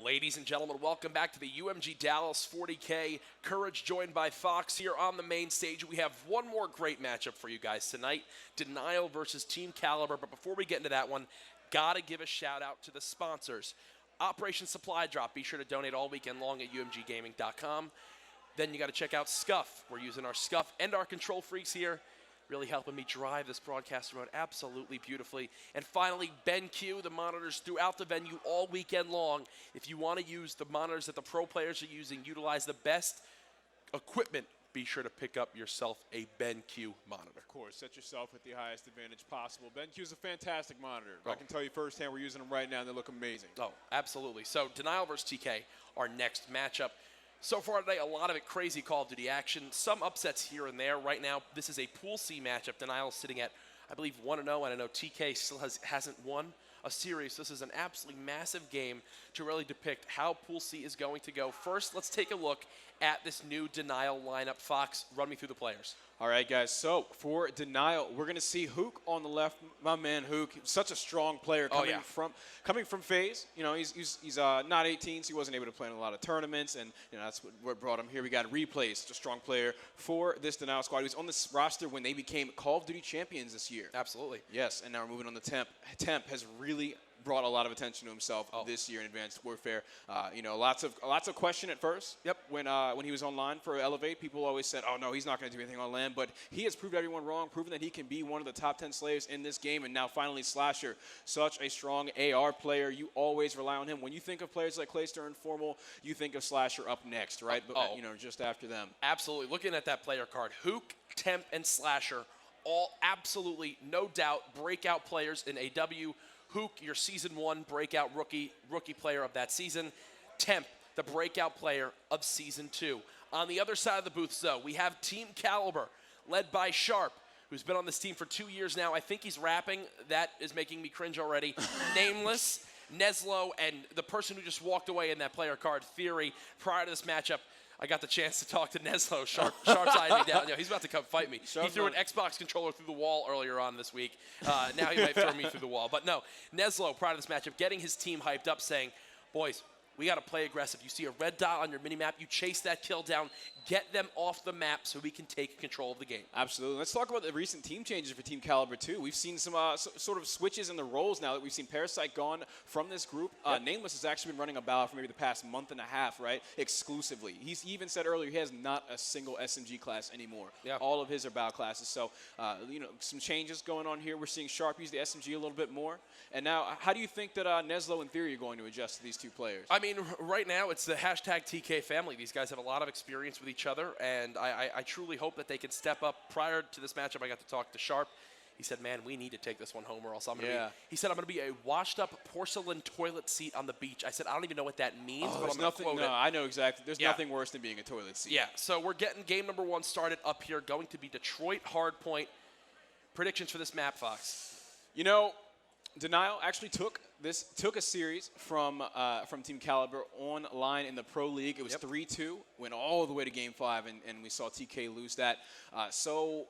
Ladies and gentlemen, welcome back to the UMG Dallas 40K. Courage joined by Fox here on the main stage. We have one more great matchup for you guys tonight. Denial versus Team Kaliber. But before we get into that one, gotta give a shout out to the sponsors. Operation Supply Drop. Be sure to donate all weekend long at umggaming.com. Then you gotta check out SCUF. We're using our SCUF and our control freaks here, really helping me drive this broadcast remote absolutely beautifully. And finally, BenQ, the monitors throughout the venue all weekend long. If you want to use the monitors that the pro players are using, utilize the best equipment, be sure to pick up yourself a BenQ monitor. Of course, set yourself with the highest advantage possible. BenQ is a fantastic monitor. I can tell you firsthand, we're using them right now, and they look amazing. Oh, absolutely. So Denial versus TK, our next matchup. So far today, a lot of it crazy Call of Duty action. Some upsets here and there. Right now, this is a Pool C matchup. Denial is sitting at, I believe, 1-0, and I know TK still hasn't won a series. This is an absolutely massive game to really depict how Pool C is going to go. First, let's take a look at this new Denial lineup. Fox, run me through the players. All right, guys. So for Denial, we're going to see Hook on the left. My man Hook, such a strong player coming from FaZe. You know, he's not 18, so he wasn't able to play in a lot of tournaments, and you know that's what brought him here. We got Replay, such a strong player for this Denial squad. He was on this roster when they became Call of Duty champions this year. Absolutely. Yes, and now we're moving on to Temp. Temp has really brought a lot of attention to himself this year in Advanced Warfare. You know, lots of question at first. Yep. When he was online for Elevate, people always said, "Oh no, he's not going to do anything on LAN." But he has proved everyone wrong, proven that he can be one of the top 10 slaves in this game. And now finally, Slasher, such a strong AR player. You always rely on him. When you think of players like Clayster and Formal, you think of Slasher up next, right? But you know, just after them. Absolutely. Looking at that player card, Hook, Temp, and Slasher, all absolutely, no doubt, breakout players in AW. Hook, your Season 1 breakout rookie player of that season. Temp, the breakout player of Season 2. On the other side of the booth, though, we have Team Kaliber, led by Sharp, who's been on this team for 2 years now. I think he's rapping. That is making me cringe already. Nameless, Neslo, and the person who just walked away in that player card, Theory. Prior to this matchup, I got the chance to talk to Neslo. Sharp's eyeing me down. You know, he's about to come fight me. He threw an Xbox controller through the wall earlier on this week. Now he might throw me through the wall. But no, Neslo, prior to this matchup, getting his team hyped up, saying, boys, we got to play aggressive. You see a red dot on your mini-map, you chase that kill down, get them off the map so we can take control of the game. Absolutely. Let's talk about the recent team changes for Team Kaliber, too. We've seen some sort of switches in the roles now that we've seen Parasite gone from this group. Nameless has actually been running a battle for maybe the past month and a half, right, exclusively. He even said earlier he has not a single SMG class anymore. Yeah. All of his are battle classes. So, you know, some changes going on here. We're seeing Sharp use the SMG a little bit more. And now, how do you think that Neslo and Theory are going to adjust to these two players? I mean, right now, it's the hashtag TK family. These guys have a lot of experience with each other, and I truly hope that they can step up. Prior to this matchup, I got to talk to Sharp. He said, man, we need to take this one home or else I'm going to be, he said, I'm going to be a washed-up porcelain toilet seat on the beach. I said, I don't even know what that means, but I'm going to quote it. I know exactly. There's nothing worse than being a toilet seat. Yeah, so we're getting game number 1 started up here, going to be Detroit Hardpoint. Predictions for this map, Fox? You know, Denial actually took a series from Team Kaliber online in the Pro League. It was 3-2, went all the way to Game 5, and we saw TK lose that. So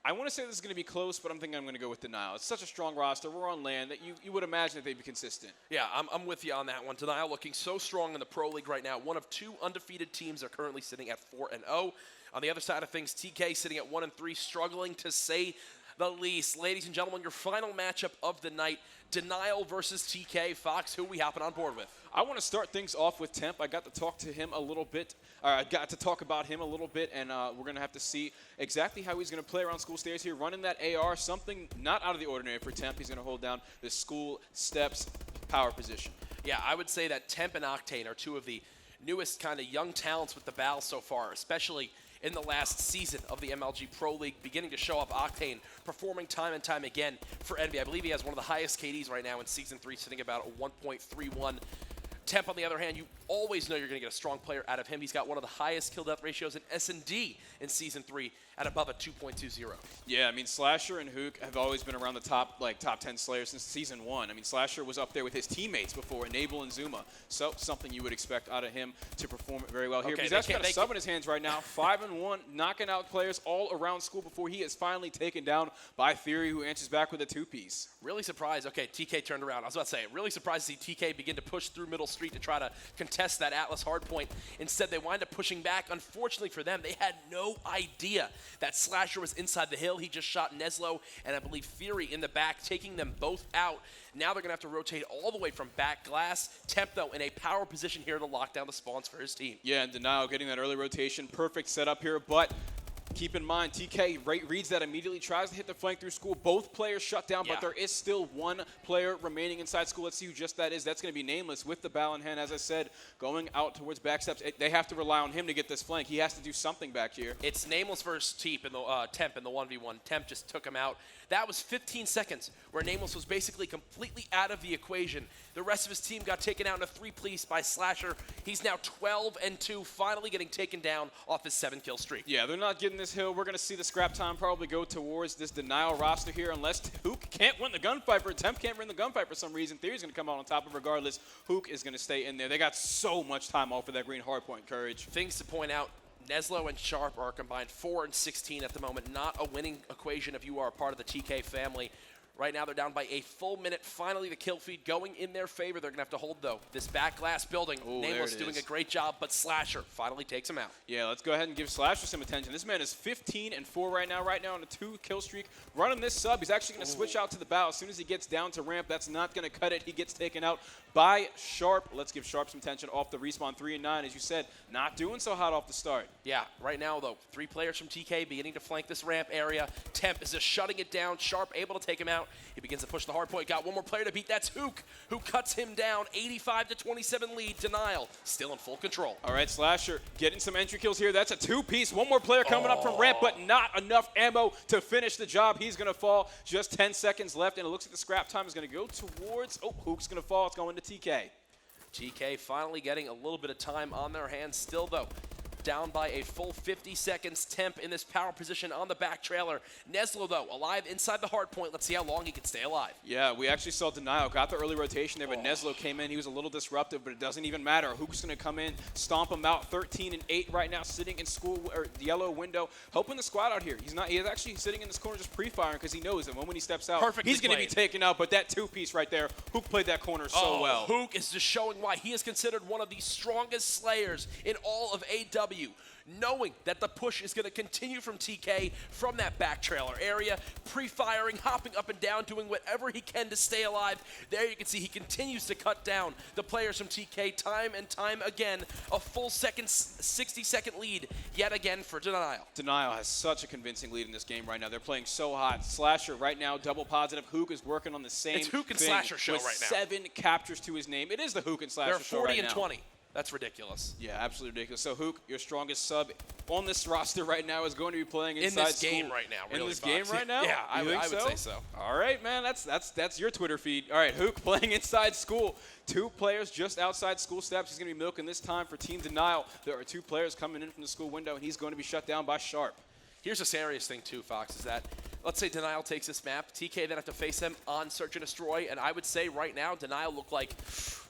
I want to say this is going to be close, but I'm thinking I'm going to go with Denial. It's such a strong roster. We're on LAN that you would imagine that they'd be consistent. Yeah, I'm with you on that one. Denial looking so strong in the Pro League right now. One of 2 undefeated teams are currently sitting at 4-0. On the other side of things, TK sitting at 1-3, struggling to say the least. Ladies and gentlemen, your final matchup of the night, Denial versus TK. Fox, who are we hopping on board with? I want to start things off with Temp. I got to talk to him a little bit. I got to talk about him a little bit, and we're going to have to see exactly how he's going to play around school stairs here, running that AR, something not out of the ordinary for Temp. He's going to hold down the school steps power position. Yeah, I would say that Temp and Octane are 2 of the newest kind of young talents with the Val so far, especially in the last season of the MLG Pro League, beginning to show off. Octane performing time and time again for Envy. I believe he has one of the highest KDs right now in Season 3, sitting about a 1.31. Temp, on the other hand, you always know you're going to get a strong player out of him. He's got one of the highest kill-death ratios in S&D in Season 3 at above a 2.20. Yeah, I mean, Slasher and Hook have always been around the top 10 Slayers since Season 1. I mean, Slasher was up there with his teammates before, Enable and Zuma. So, something you would expect out of him to perform very well here. He's actually got a sub in his hands right now, 5-1, knocking out players all around school before he is finally taken down by Theory, who answers back with a 2-piece. Really surprised. Okay, TK turned around. I was about to say, really surprised to see TK begin to push through middle school. street to try to contest that Atlas hardpoint. Instead, they wind up pushing back. Unfortunately for them, they had no idea that Slasher was inside the hill. He just shot Neslo and I believe Fury in the back, taking them both out. Now they're going to have to rotate all the way from back glass. Temp, though, in a power position here to lock down the spawns for his team. Yeah, and Denial getting that early rotation. Perfect setup here, but keep in mind, TK reads that immediately, tries to hit the flank through School. Both players shut down, but there is still one player remaining inside School. Let's see who just that is. That's going to be Nameless with the ball in hand, as I said, going out towards backsteps. They have to rely on him to get this flank. He has to do something back here. It's Nameless versus Temp in the 1v1. Temp just took him out. That was 15 seconds where Nameless was basically completely out of the equation. The rest of his team got taken out in a 3-piece by Slasher. He's now 12-2, finally getting taken down off his 7-kill streak. Yeah, they're not getting this hill. We're going to see the scrap time probably go towards this Denial roster here unless Hook can't win the gunfight, or Temp can't win the gunfight for some reason. Theory's going to come out on top of regardless. Hook is going to stay in there. They got so much time off of that green hardpoint, Courage. Things to point out. Neslo and Sharp are combined 4-16 at the moment. Not a winning equation if you are a part of the TK family. Right now they're down by a full minute. Finally the kill feed going in their favor. They're going to have to hold, though, this back glass building. Ooh, Nameless doing a great job, but Slasher finally takes him out. Yeah, let's go ahead and give Slasher some attention. This man is 15-4 right now on a 2-kill streak. Running this sub, he's actually going to switch out to the bow. As soon as he gets down to ramp, that's not going to cut it. He gets taken out by Sharp. Let's give Sharp some attention off the respawn 3 and 9. As you said, not doing so hot off the start. Yeah, right now, though, 3 players from TK beginning to flank this ramp area. Temp is just shutting it down. Sharp able to take him out. He begins to push the hard point. Got one more player to beat. That's Hook, who cuts him down. 85-27 lead. Denial still in full control. All right, Slasher getting some entry kills here. That's a 2-piece. One more player coming up from ramp, but not enough ammo to finish the job. He's going to fall. Just 10 seconds left, and it looks like the scrap time is going to go towards. Oh, Hook's going to fall. It's going to TK. TK finally getting a little bit of time on their hands. Still, though, down by a full 50 seconds. Temp in this power position on the back trailer. Neslo, though, alive inside the hard point. Let's see how long he can stay alive. Yeah, we actually saw Denial. Got the early rotation there, but Neslo came in. He was a little disruptive, but it doesn't even matter. Hook's going to come in, stomp him out. 13-8 right now, sitting in School or the yellow window, helping the squad out here. He's actually sitting in this corner just pre-firing because he knows that when he steps out, he's going to be taken out. But that 2-piece right there, Hook played that corner so well. Hook is just showing why he is considered one of the strongest slayers in all of AW. Knowing that the push is going to continue from TK from that back trailer area, pre-firing, hopping up and down, doing whatever he can to stay alive. There you can see he continues to cut down the players from TK time and time again. A full 60-second lead yet again for Denial. Denial has such a convincing lead in this game right now. They're playing so hot. Slasher right now, double positive. Hook is working on the same It's Hook and thing Slasher show with right now. 7 captures to his name. It is the Hook and Slasher show right now. They're 40 and 20. That's ridiculous. Yeah, absolutely ridiculous. So, Hook, your strongest sub on this roster right now is going to be playing inside in this School. game right now. Really, in this game right now? Yeah, I would so? say so. All right, man. That's your Twitter feed. All right, Hook playing inside School. 2 players just outside School steps. He's going to be milking this time for Team Denial. There are 2 players coming in from the School window, and he's going to be shut down by Sharp. Here's a serious thing, too, Fox, is that let's say Denial takes this map. TK then have to face them on Search and Destroy, and I would say right now Denial look like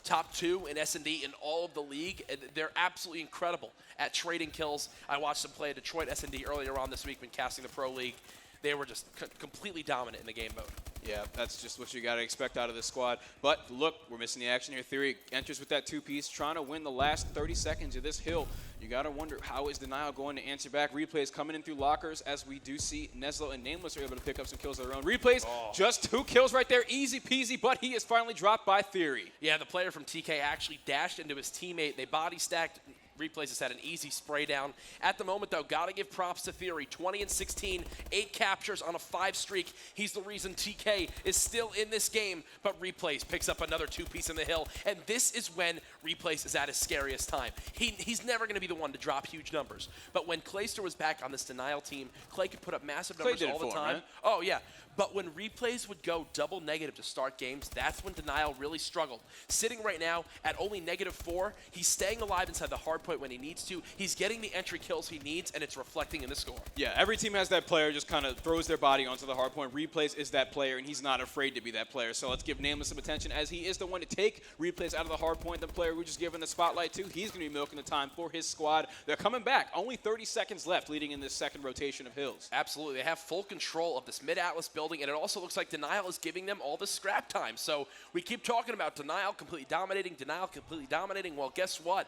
top 2 in S&D in all of the league. And they're absolutely incredible at trading kills. I watched them play Detroit S&D earlier on this week when casting the Pro League. They were just completely dominant in the game mode. Yeah, that's just what you got to expect out of this squad. But look, we're missing the action here. Theory enters with that 2-piece, trying to win the last 30 seconds of this hill. You got to wonder, how is Denial going to answer back? Replays coming in through lockers, as we do see Neslo and Nameless are able to pick up some kills of their own. Replays, just 2 kills right there, easy peasy, but he is finally dropped by Theory. Yeah, the player from TK actually dashed into his teammate. They body stacked. Replays has had an easy spray down. At the moment, though, got to give props to Theory. 20-16, 8 captures on a 5 streak. He's the reason TK is still in this game, but Replays picks up another 2-piece in the hill, and this is when Replays is at his scariest time. He's never going to be the one to drop huge numbers, but when Clayster was back on this Denial team, Clay could put up massive numbers all the time. Oh, yeah. But when Replays would go double negative to start games, that's when Denial really struggled. Sitting right now at only -4, he's staying alive inside the hard Hardpoint when he needs to. He's getting the entry kills he needs, and it's reflecting in the score. Yeah, every team has that player just kind of throws their body onto the hardpoint. Replays is that player, and he's not afraid to be that player. So let's give Nameless some attention, as he is the one to take Replays out of the hardpoint. The player we're just giving the spotlight to, he's going to be milking the time for his squad. They're coming back. Only 30 seconds left leading in this second rotation of hills. Absolutely. They have full control of this mid-Atlas building, and it also looks like Denial is giving them all the scrap time. So we keep talking about Denial completely dominating, Denial completely dominating. Well, guess what?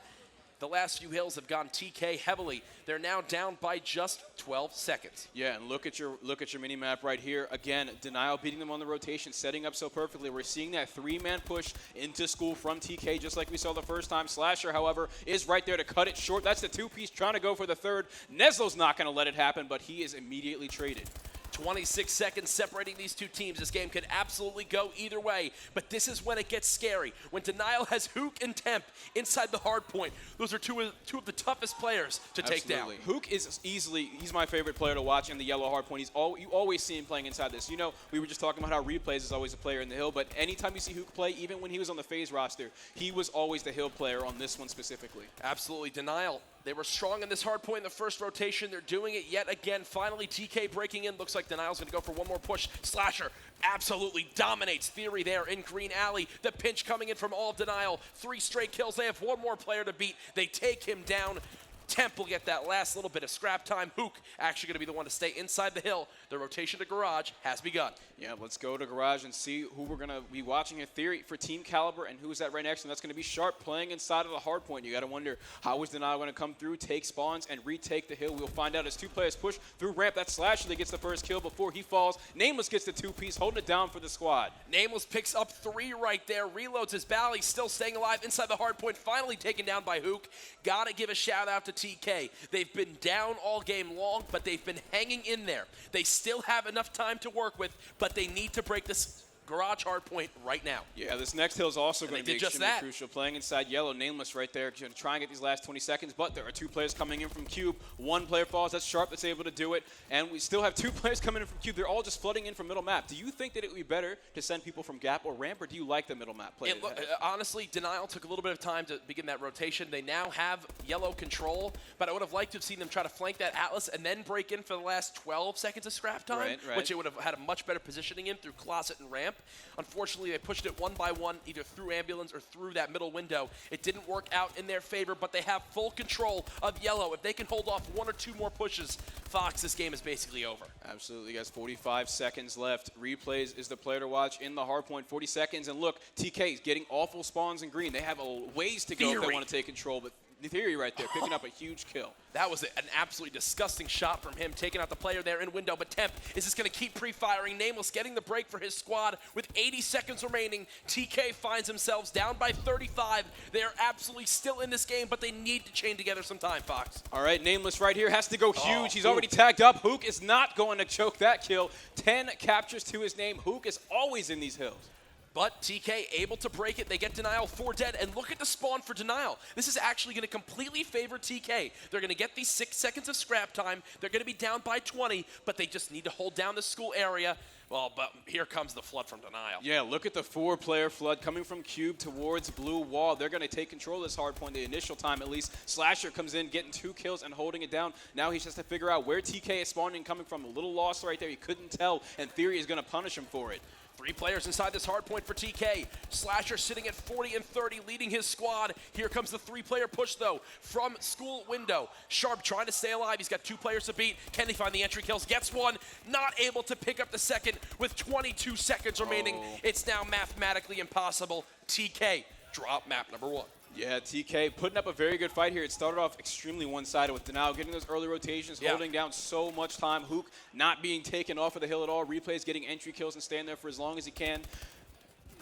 The last few hills have gone TK heavily. They're now down by just 12 seconds. Yeah, and look at your mini map right here. Again, Denial beating them on the rotation, setting up so perfectly. We're seeing that three-man push into school from TK, just like we saw the first time. Slasher, however, is right there to cut it short. That's the two-piece trying to go for the third. Neslo's not going to let it happen, but he is immediately traded. 26 seconds separating these two teams. This game could absolutely go either way, but this is when it gets scary. When Denial has Hook and Temp inside the hard point, those are two of the toughest players to take down. Hook is he's my favorite player to watch in the yellow hard point. You always see him playing inside this. You know, we were just talking about how Replays is always a player in the hill, but anytime you see Hook play, even when he was on the FaZe roster, he was always the hill player on this one specifically. Absolutely. Denial, they were strong in this hard point in the first rotation. They're doing it yet again. Finally, TK breaking in. Looks like Denial's going to go for one more push. Slasher absolutely dominates Theory there in Green Alley. The pinch coming in from all of Denial. 3 straight kills. They have one more player to beat. They take him down. Temp will get that last little bit of scrap time. Hook actually going to be the one to stay inside the hill. The rotation to Garage has begun. Yeah, let's go to Garage and see who we're going to be watching here. Theory for Team Kaliber, and who's that right next to him? That's going to be Sharp playing inside of the hard point. You got to wonder, how is Denial going to come through, take spawns, and retake the hill? We'll find out as two players push through ramp. That Slasher that gets the first kill before he falls. Nameless gets the two-piece, holding it down for the squad. Nameless picks up 3 right there, reloads his Bally, still staying alive inside the hard point, finally taken down by Hook. Gotta give a shout out to TK. They've been down all game long, but they've been hanging in there. They still have enough time to work with, but they need to break this Garage hard point right now. Yeah, this next hill is also going to be extremely that. crucial. Playing inside yellow, Nameless right there, going to try and get these last 20 seconds, but there are 2 players coming in from Cube. 1 player falls, that's Sharp that's able to do it, and we still have 2 players coming in from Cube. They're all just flooding in from middle map. Do you think that it would be better to send people from Gap or Ramp, or do you like the middle map play? Honestly, Denial took a little bit of time to begin that rotation. They now have yellow control, but I would have liked to have seen them try to flank that Atlas and then break in for the last 12 seconds of scrap time, which it would have had a much better positioning in through Closet and Ramp. Unfortunately, they pushed it one by one, either through Ambulance or through that middle window. It didn't work out in their favor, but they have full control of yellow. If they can hold off 1 or 2 more pushes, Fox, this game is basically over. Absolutely, guys. 45 seconds left. Replays is the player to watch in the hard point. 40 seconds, and look, TK is getting awful spawns in green. They have a ways to go if they want to take control, but Theory right there, picking up a huge kill. That was an absolutely disgusting shot from him, taking out the player there in window. But Temp is just going to keep pre-firing. Nameless getting the break for his squad with 80 seconds remaining. TK finds themselves down by 35. They are absolutely still in this game, but they need to chain together some time, Fox. All right, Nameless right here has to go huge. He's already tagged up. Hook is not going to choke that kill. 10 captures to his name. Hook is always in these hills. But TK able to break it. They get Denial 4 dead, and look at the spawn for Denial. This is actually going to completely favor TK. They're going to get these 6 seconds of scrap time. They're going to be down by 20, but they just need to hold down the school area. Well, but here comes the flood from Denial. Yeah, look at the 4-player flood coming from Cube towards Blue Wall. They're going to take control of this hard point the initial time, at least. Slasher comes in, getting 2 kills and holding it down. Now he just has to figure out where TK is spawning coming from. A little lost right there. He couldn't tell, and Theory is going to punish him for it. 3 players inside this hard point for TK. Slasher sitting at 40 and 30, leading his squad. Here comes the 3-player push, though, from school window. Sharp trying to stay alive. He's got 2 players to beat. Can he find the entry kills? Gets 1. Not able to pick up the second with 22 seconds remaining. It's now mathematically impossible. TK, drop map number 1. Yeah, TK putting up a very good fight here. It started off extremely one-sided with Denial getting those early rotations, holding down so much time. Hook not being taken off of the hill at all. Replays getting entry kills and staying there for as long as he can.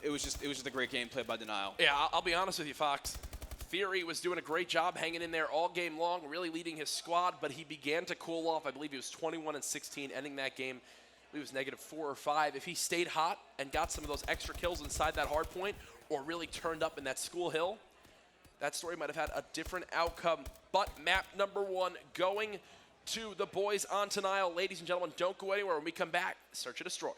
It was just a great game played by Denial. Yeah, I'll be honest with you, Fox. Theory was doing a great job hanging in there all game long, really leading his squad, but he began to cool off. I believe he was 21 and 16, ending that game. He was negative 4 or 5. If he stayed hot and got some of those extra kills inside that hard point, or really turned up in that school hill, that story might have had a different outcome. But map number 1 going to the boys on Denial. Ladies and gentlemen, don't go anywhere. When we come back, Search and Destroy.